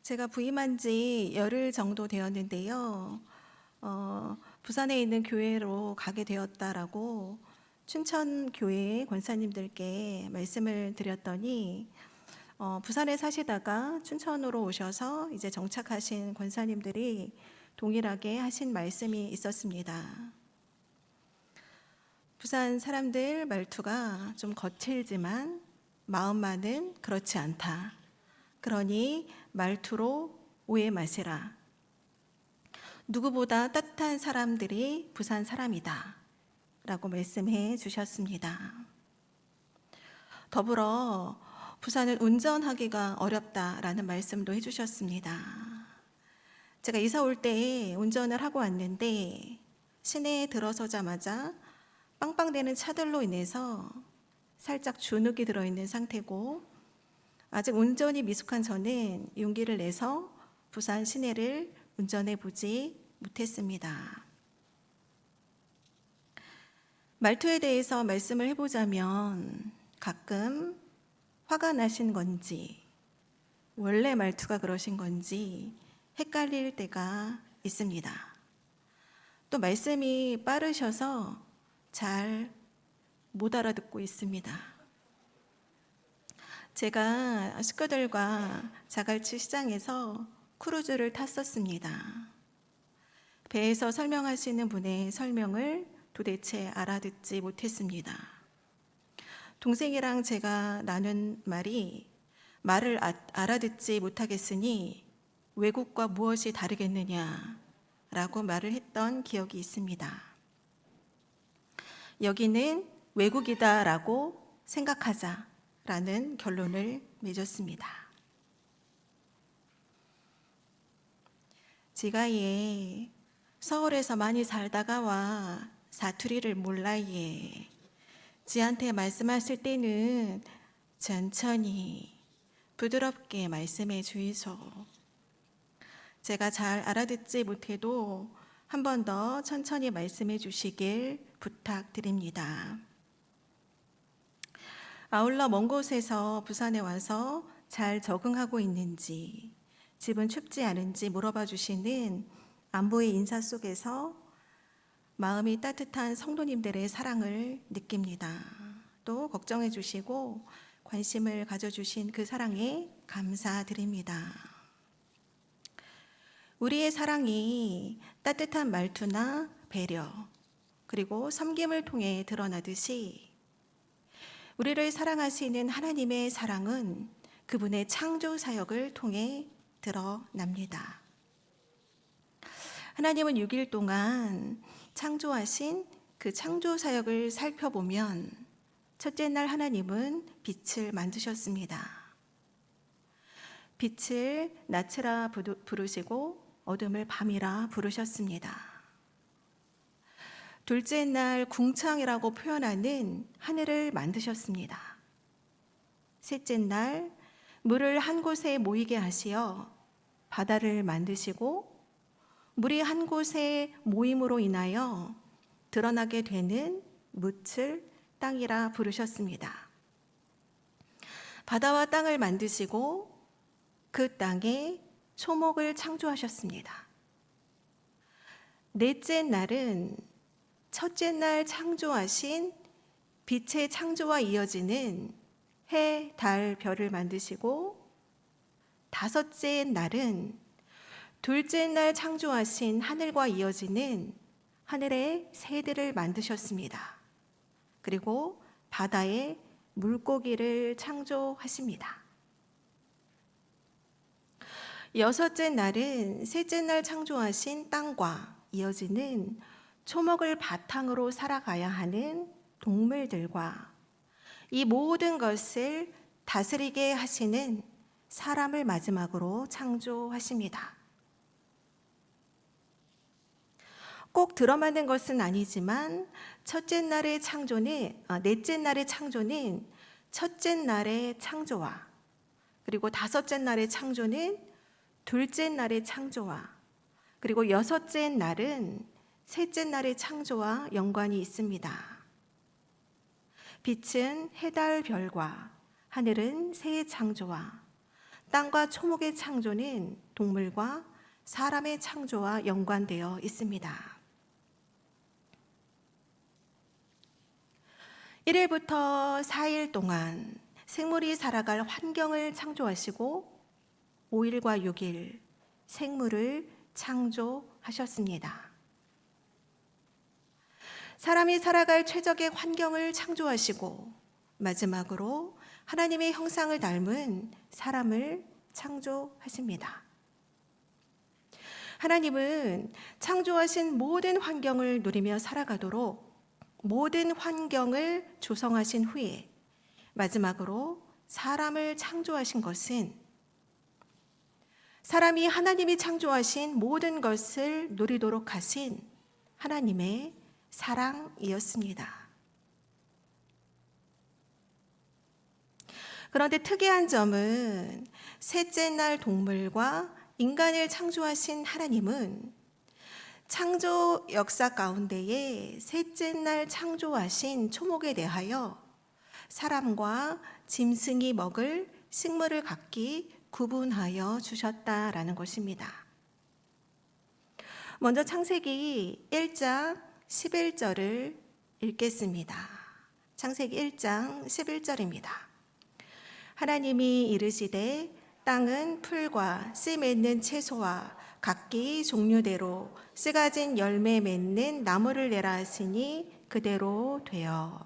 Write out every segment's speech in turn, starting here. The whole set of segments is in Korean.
제가 부임한 지 열흘 정도 되었는데요. 부산에 있는 교회로 가게 되었다라고 춘천 교회 권사님들께 말씀을 드렸더니 부산에 사시다가 춘천으로 오셔서 이제 정착하신 권사님들이 동일하게 하신 말씀이 있었습니다. 부산 사람들 말투가 좀 거칠지만 마음만은 그렇지 않다. 그러니 말투로 오해 마시라. 누구보다 따뜻한 사람들이 부산 사람이다. 라고 말씀해 주셨습니다. 더불어 부산은 운전하기가 어렵다라는 말씀도 해주셨습니다. 제가 이사 올 때 운전을 하고 왔는데 시내에 들어서자마자 빵빵대는 차들로 인해서 살짝 주눅이 들어있는 상태고 아직 운전이 미숙한 저는 용기를 내서 부산 시내를 운전해 보지 못했습니다. 말투에 대해서 말씀을 해보자면 가끔 화가 나신 건지 원래 말투가 그러신 건지 헷갈릴 때가 있습니다. 또 말씀이 빠르셔서 잘 못 알아듣고 있습니다. 제가 식구들과 자갈치 시장에서 크루즈를 탔었습니다. 배에서 설명하시는 분의 설명을 도대체 알아듣지 못했습니다. 동생이랑 제가 나눈 말을 알아듣지 못하겠으니 외국과 무엇이 다르겠느냐라고 말을 했던 기억이 있습니다. 여기는 외국이다라고 생각하자라는 결론을 맺었습니다. 지가예 서울에서 많이 살다가 와 사투리를 몰라예. 지한테 말씀하실 때는 천천히 부드럽게 말씀해 주이소. 제가 잘 알아듣지 못해도 한 번 더 천천히 말씀해 주시길 부탁드립니다. 아울러 먼 곳에서 부산에 와서 잘 적응하고 있는지, 집은 춥지 않은지 물어봐 주시는 안부의 인사 속에서 마음이 따뜻한 성도님들의 사랑을 느낍니다. 또 걱정해 주시고 관심을 가져주신 그 사랑에 감사드립니다. 우리의 사랑이 따뜻한 말투나 배려, 그리고 섬김을 통해 드러나듯이 우리를 사랑하시는 하나님의 사랑은 그분의 창조 사역을 통해 드러납니다. 하나님은 6일 동안 창조하신 그 창조 사역을 살펴보면 첫째 날 하나님은 빛을 만드셨습니다. 빛을 낮이라 부르시고 어둠을 밤이라 부르셨습니다. 둘째 날 궁창이라고 표현하는 하늘을 만드셨습니다. 셋째 날 물을 한 곳에 모이게 하시어 바다를 만드시고 물이 한 곳에 모임으로 인하여 드러나게 되는 묻을 땅이라 부르셨습니다. 바다와 땅을 만드시고 그 땅에 초목을 창조하셨습니다. 넷째 날은 첫째 날 창조하신 빛의 창조와 이어지는 해, 달, 별을 만드시고 다섯째 날은 둘째 날 창조하신 하늘과 이어지는 하늘의 새들을 만드셨습니다. 그리고 바다에 물고기를 창조하십니다. 여섯째 날은 셋째 날 창조하신 땅과 이어지는 초목을 바탕으로 살아가야 하는 동물들과 이 모든 것을 다스리게 하시는 사람을 마지막으로 창조하십니다. 꼭 들어맞는 것은 아니지만 넷째 날의 창조는 첫째 날의 창조와 그리고 다섯째 날의 창조는 둘째 날의 창조와 그리고 여섯째 날은 셋째 날의 창조와 연관이 있습니다. 빛은 해달 별과 하늘은 새의 창조와 땅과 초목의 창조는 동물과 사람의 창조와 연관되어 있습니다. 1일부터 4일 동안 생물이 살아갈 환경을 창조하시고 5일과 6일 생물을 창조하셨습니다. 사람이 살아갈 최적의 환경을 창조하시고 마지막으로 하나님의 형상을 닮은 사람을 창조하십니다. 하나님은 창조하신 모든 환경을 누리며 살아가도록 모든 환경을 조성하신 후에 마지막으로 사람을 창조하신 것은 사람이 하나님이 창조하신 모든 것을 누리도록 하신 하나님의 사랑이었습니다. 그런데 특이한 점은 셋째 날 동물과 인간을 창조하신 하나님은 창조 역사 가운데에 셋째 날 창조하신 초목에 대하여 사람과 짐승이 먹을 식물을 각기 구분하여 주셨다라는 것입니다. 먼저 창세기 1장 11절을 읽겠습니다. 창세기 1장 11절입니다. 하나님이 이르시되 땅은 풀과 씨 맺는 채소와 각기 종류대로 씨 가진 열매 맺는 나무를 내라 하시니 그대로 되어.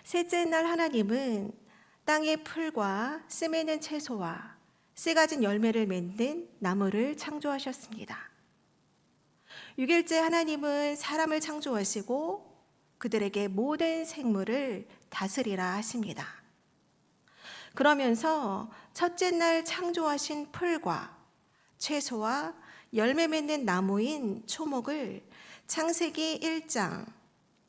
셋째 날 하나님은 땅의 풀과 씨 맺는 채소와 씨 가진 열매를 맺는 나무를 창조하셨습니다. 6일째 하나님은 사람을 창조하시고 그들에게 모든 생물을 다스리라 하십니다. 그러면서 첫째 날 창조하신 풀과 채소와 열매 맺는 나무인 초목을 창세기 1장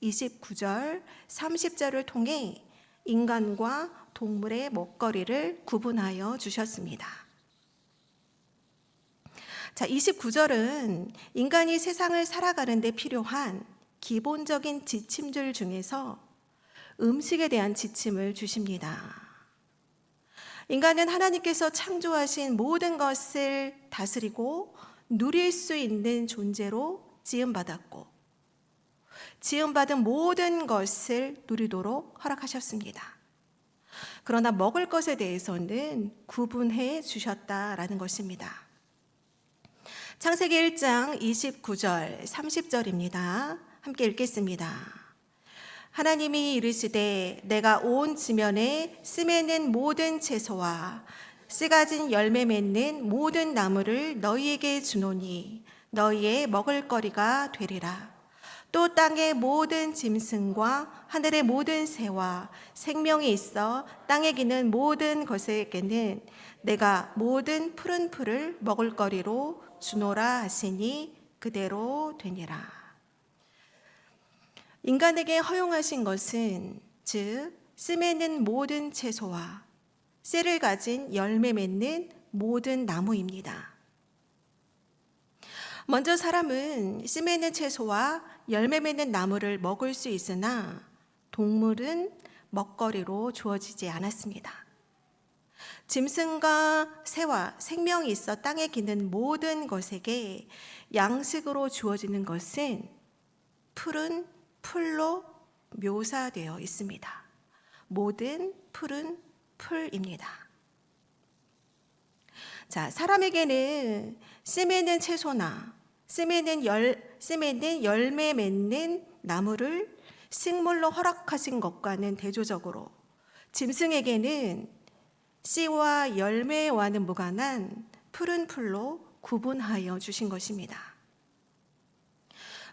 29절, 30절을 통해 인간과 동물의 먹거리를 구분하여 주셨습니다. 자, 29절은 인간이 세상을 살아가는 데 필요한 기본적인 지침들 중에서 음식에 대한 지침을 주십니다. 인간은 하나님께서 창조하신 모든 것을 다스리고 누릴 수 있는 존재로 지음받았고 지음받은 모든 것을 누리도록 허락하셨습니다. 그러나 먹을 것에 대해서는 구분해 주셨다라는 것입니다. 창세기 1장 29절, 30절입니다. 함께 읽겠습니다. 하나님이 이르시되 내가 온 지면에 씨 맺는 모든 채소와 씨 가진 열매 맺는 모든 나무를 너희에게 주노니 너희의 먹을거리가 되리라. 또 땅의 모든 짐승과 하늘의 모든 새와 생명이 있어 땅에 기는 모든 것에게는 내가 모든 푸른 풀을 먹을거리로 주노라 하시니 그대로 되니라. 인간에게 허용하신 것은 즉 씨 맺는 모든 채소와 씨를 가진 열매 맺는 모든 나무입니다. 먼저 사람은 씨 맺는 채소와 열매 맺는 나무를 먹을 수 있으나 동물은 먹거리로 주어지지 않았습니다. 짐승과 새와 생명이 있어 땅에 기는 모든 것에게 양식으로 주어지는 것은 푸른 풀로 묘사되어 있습니다. 모든 풀은 풀입니다. 자, 사람에게는 씨 맺는 채소나 씨 맺는 열매 맺는 나무를 식물로 허락하신 것과는 대조적으로 짐승에게는 씨와 열매와는 무관한 푸른 풀로 구분하여 주신 것입니다.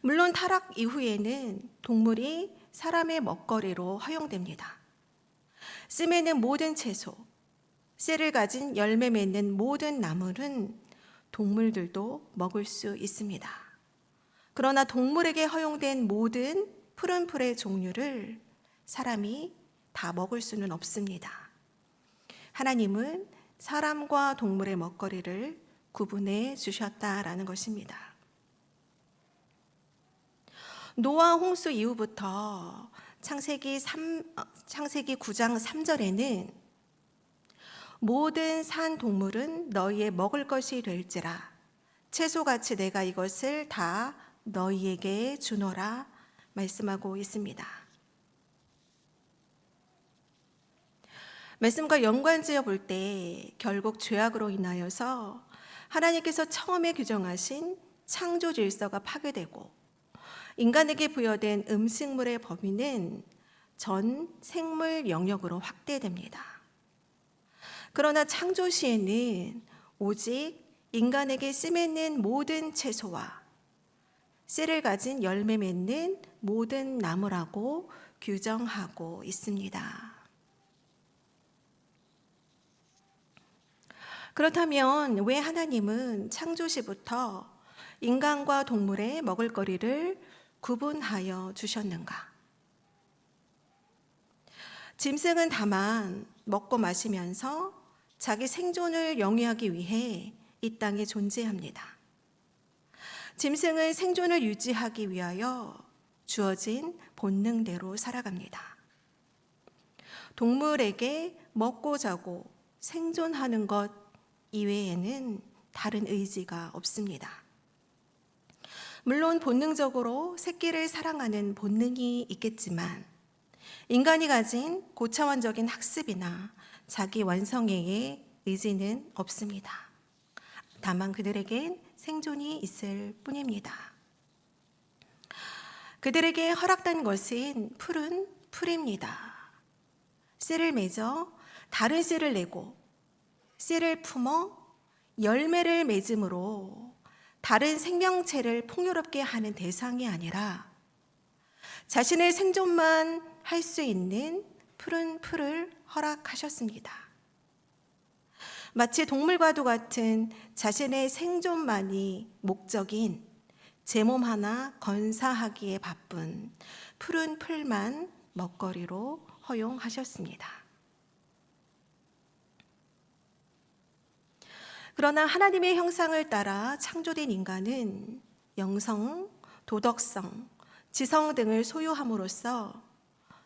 물론 타락 이후에는 동물이 사람의 먹거리로 허용됩니다. 씨 맺는 모든 채소, 씨를 가진 열매 맺는 모든 나물은 동물들도 먹을 수 있습니다. 그러나 동물에게 허용된 모든 푸른 풀의 종류를 사람이 다 먹을 수는 없습니다. 하나님은 사람과 동물의 먹거리를 구분해 주셨다라는 것입니다. 노아 홍수 이후부터 창세기 9장 3절에는 모든 산 동물은 너희의 먹을 것이 될지라. 채소같이 내가 이것을 다 너희에게 주노라 말씀하고 있습니다. 말씀과 연관지어 볼 때 결국 죄악으로 인하여서 하나님께서 처음에 규정하신 창조 질서가 파괴되고 인간에게 부여된 음식물의 범위는 전 생물 영역으로 확대됩니다. 그러나 창조 시에는 오직 인간에게 씨 맺는 모든 채소와 씨를 가진 열매 맺는 모든 나무라고 규정하고 있습니다. 그렇다면 왜 하나님은 창조 시부터 인간과 동물의 먹을거리를 구분하여 주셨는가? 짐승은 다만 먹고 마시면서 자기 생존을 영위하기 위해 이 땅에 존재합니다. 짐승은 생존을 유지하기 위하여 주어진 본능대로 살아갑니다. 동물에게 먹고 자고 생존하는 것 이외에는 다른 의지가 없습니다. 물론 본능적으로 새끼를 사랑하는 본능이 있겠지만 인간이 가진 고차원적인 학습이나 자기 완성의 의지는 없습니다. 다만 그들에겐 생존이 있을 뿐입니다. 그들에게 허락된 것은 푸른 풀입니다. 씨를 맺어 다른 씨를 내고 씨를 품어 열매를 맺음으로 다른 생명체를 풍요롭게 하는 대상이 아니라 자신의 생존만 할 수 있는 푸른 풀을 허락하셨습니다. 마치 동물과도 같은 자신의 생존만이 목적인 제 몸 하나 건사하기에 바쁜 푸른 풀만 먹거리로 허용하셨습니다. 그러나 하나님의 형상을 따라 창조된 인간은 영성, 도덕성, 지성 등을 소유함으로써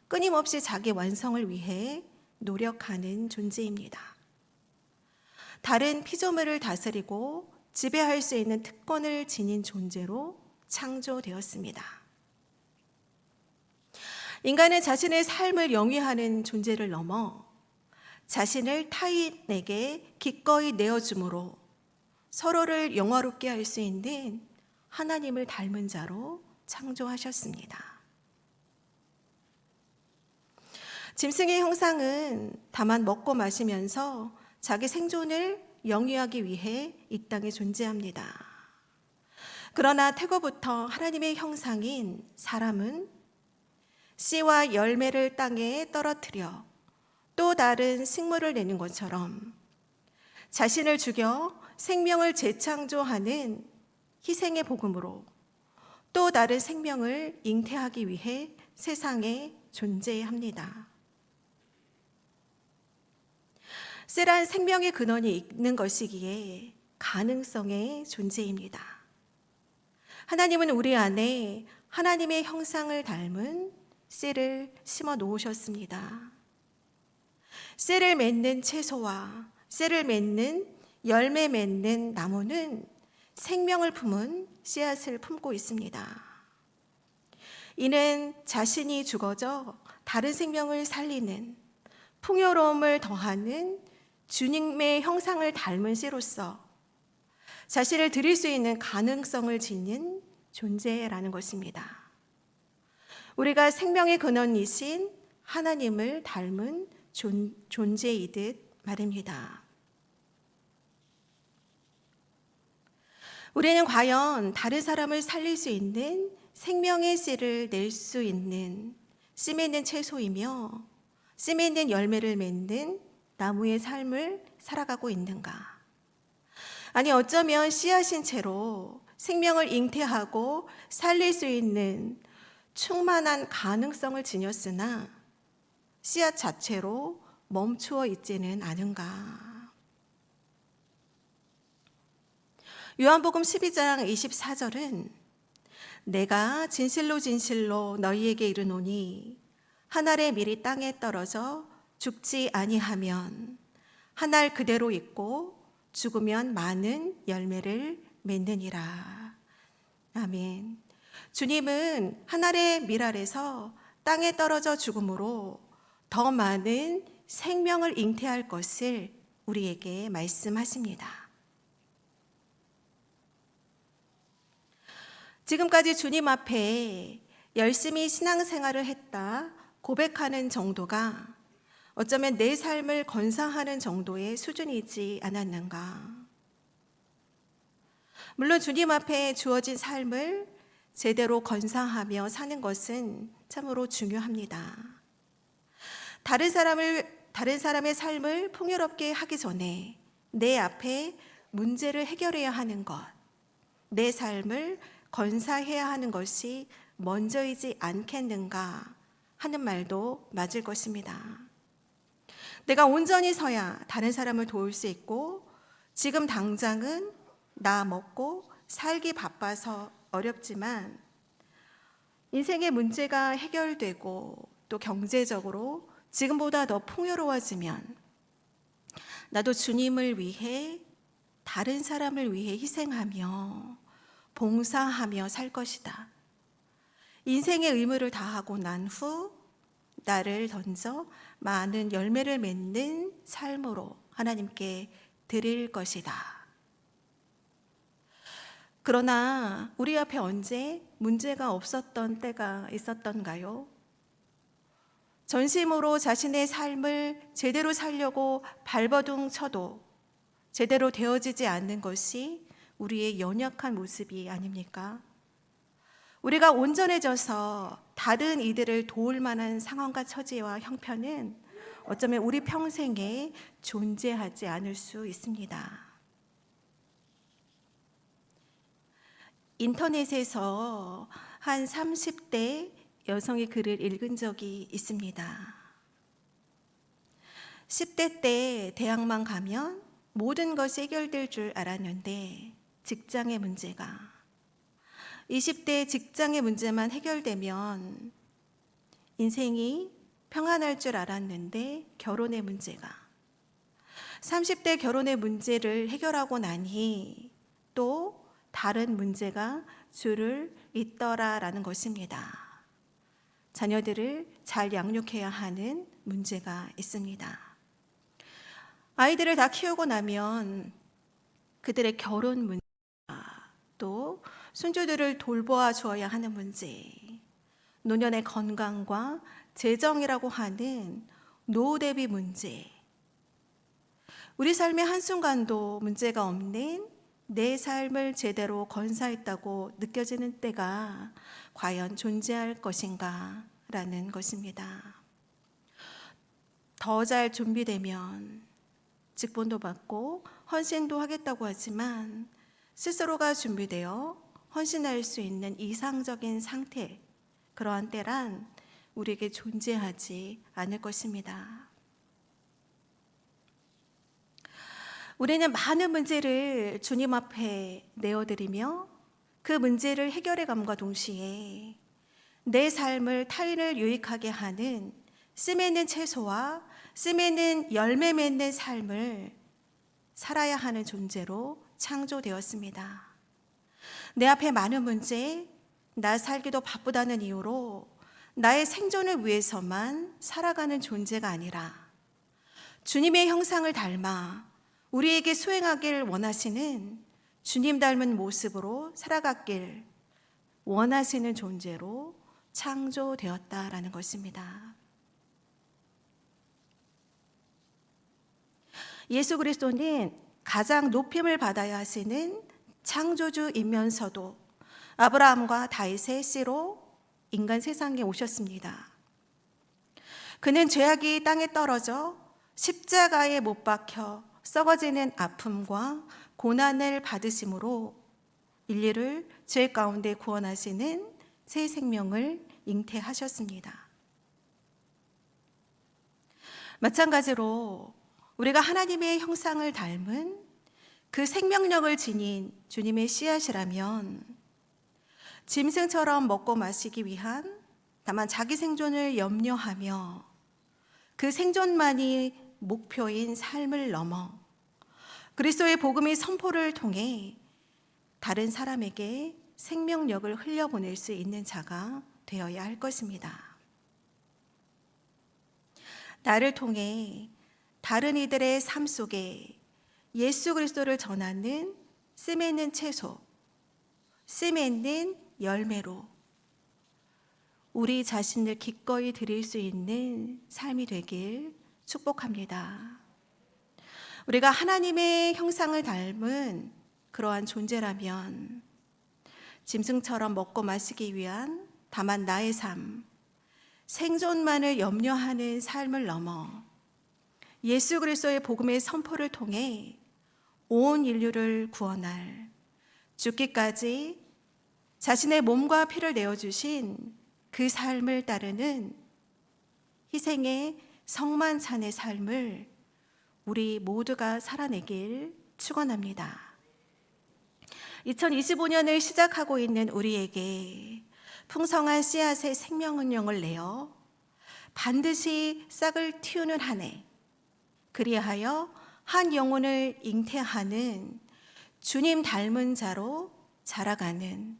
끊임없이 자기 완성을 위해 노력하는 존재입니다. 다른 피조물을 다스리고 지배할 수 있는 특권을 지닌 존재로 창조되었습니다. 인간은 자신의 삶을 영위하는 존재를 넘어 자신을 타인에게 기꺼이 내어줌으로 서로를 영화롭게 할 수 있는 하나님을 닮은 자로 창조하셨습니다. 짐승의 형상은 다만 먹고 마시면서 자기 생존을 영위하기 위해 이 땅에 존재합니다. 그러나 태고부터 하나님의 형상인 사람은 씨와 열매를 땅에 떨어뜨려 또 다른 식물을 내는 것처럼 자신을 죽여 생명을 재창조하는 희생의 복음으로 또 다른 생명을 잉태하기 위해 세상에 존재합니다. 씨란 생명의 근원이 있는 것이기에 가능성의 존재입니다. 하나님은 우리 안에 하나님의 형상을 닮은 씨를 심어 놓으셨습니다. 씨를 맺는 채소와 씨를 맺는 열매 맺는 나무는 생명을 품은 씨앗을 품고 있습니다. 이는 자신이 죽어져 다른 생명을 살리는 풍요로움을 더하는 주님의 형상을 닮은 씨로서 자신을 드릴 수 있는 가능성을 지닌 존재라는 것입니다. 우리가 생명의 근원이신 하나님을 닮은 존재이듯 말입니다. 우리는 과연 다른 사람을 살릴 수 있는 생명의 씨를 낼 수 있는 씨 맺는 채소이며 씨 맺는 열매를 맺는 나무의 삶을 살아가고 있는가? 아니 어쩌면 씨앗인 채로 생명을 잉태하고 살릴 수 있는 충만한 가능성을 지녔으나 씨앗 자체로 멈추어 있지는 않은가? 요한복음 12장 24절은 내가 진실로 진실로 너희에게 이르노니 한 알의 밀이 땅에 떨어져 죽지 아니하면 한 알 그대로 있고 죽으면 많은 열매를 맺느니라. 아멘. 주님은 하늘의 밀알에서 땅에 떨어져 죽음으로 더 많은 생명을 잉태할 것을 우리에게 말씀하십니다. 지금까지 주님 앞에 열심히 신앙생활을 했다 고백하는 정도가 어쩌면 내 삶을 건사하는 정도의 수준이지 않았는가. 물론 주님 앞에 주어진 삶을 제대로 건사하며 사는 것은 참으로 중요합니다. 다른 사람의 삶을 풍요롭게 하기 전에 내 앞에 문제를 해결해야 하는 것, 내 삶을 건사해야 하는 것이 먼저이지 않겠는가 하는 말도 맞을 것입니다. 내가 온전히 서야 다른 사람을 도울 수 있고 지금 당장은 나 먹고 살기 바빠서 어렵지만 인생의 문제가 해결되고 또 경제적으로 지금보다 더 풍요로워지면 나도 주님을 위해 다른 사람을 위해 희생하며 봉사하며 살 것이다. 인생의 의무를 다하고 난 후 나를 던져 많은 열매를 맺는 삶으로 하나님께 드릴 것이다. 그러나 우리 앞에 언제 문제가 없었던 때가 있었던가요? 전심으로 자신의 삶을 제대로 살려고 발버둥 쳐도 제대로 되어지지 않는 것이 우리의 연약한 모습이 아닙니까? 우리가 온전해져서 다른 이들을 도울 만한 상황과 처지와 형편은 어쩌면 우리 평생에 존재하지 않을 수 있습니다. 인터넷에서 한 30대 여성의 글을 읽은 적이 있습니다. 10대 때 대학만 가면 모든 것이 해결될 줄 알았는데 직장의 문제가, 20대 직장의 문제만 해결되면 인생이 평안할 줄 알았는데 결혼의 문제가, 30대 결혼의 문제를 해결하고 나니 또 다른 문제가 줄을 잇더라라는 것입니다. 자녀들을 잘 양육해야 하는 문제가 있습니다. 아이들을 다 키우고 나면 그들의 결혼 문제, 또 손주들을 돌보아 주어야 하는 문제, 노년의 건강과 재정이라고 하는 노후 대비 문제, 우리 삶의 한순간도 문제가 없는 내 삶을 제대로 건사했다고 느껴지는 때가 과연 존재할 것인가 라는 것입니다. 더 잘 준비되면 직분도 받고 헌신도 하겠다고 하지만 스스로가 준비되어 헌신할 수 있는 이상적인 상태, 그러한 때란 우리에게 존재하지 않을 것입니다. 우리는 많은 문제를 주님 앞에 내어드리며 그 문제를 해결해감과 동시에 내 삶을 타인을 유익하게 하는 씀 있는 채소와 씀 있는 열매 맺는 삶을 살아야 하는 존재로 창조되었습니다. 내 앞에 많은 문제, 나 살기도 바쁘다는 이유로 나의 생존을 위해서만 살아가는 존재가 아니라 주님의 형상을 닮아 우리에게 수행하길 원하시는 주님 닮은 모습으로 살아가길 원하시는 존재로 창조되었다라는 것입니다. 예수 그리스도는 가장 높임을 받아야 하시는 창조주이면서도 아브라함과 다윗의 씨로 인간 세상에 오셨습니다. 그는 죄악이 땅에 떨어져 십자가에 못 박혀 썩어지는 아픔과 고난을 받으심으로 인류를 죄 가운데 구원하시는 새 생명을 잉태하셨습니다. 마찬가지로 우리가 하나님의 형상을 닮은 그 생명력을 지닌 주님의 씨앗이라면 짐승처럼 먹고 마시기 위한 다만 자기 생존을 염려하며 그 생존만이 목표인 삶을 넘어 그리스도의 복음의 선포를 통해 다른 사람에게 생명력을 흘려보낼 수 있는 자가 되어야 할 것입니다. 나를 통해 다른 이들의 삶 속에 예수 그리스도를 전하는 씀에 있는 채소, 씀에 있는 열매로 우리 자신을 기꺼이 드릴 수 있는 삶이 되길 축복합니다. 우리가 하나님의 형상을 닮은 그러한 존재라면 짐승처럼 먹고 마시기 위한 다만 나의 삶, 생존만을 염려하는 삶을 넘어 예수 그리스도의 복음의 선포를 통해 온 인류를 구원할 죽기까지 자신의 몸과 피를 내어주신 그 삶을 따르는 희생의 성만찬의 삶을 우리 모두가 살아내길 축원합니다. 2025년을 시작하고 있는 우리에게 풍성한 씨앗의 생명은영을 내어 반드시 싹을 틔우는 한 해, 그리하여 한 영혼을 잉태하는 주님 닮은 자로 자라가는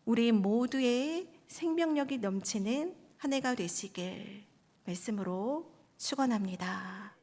우리 모두의 생명력이 넘치는 한 해가 되시길 말씀으로 축원합니다.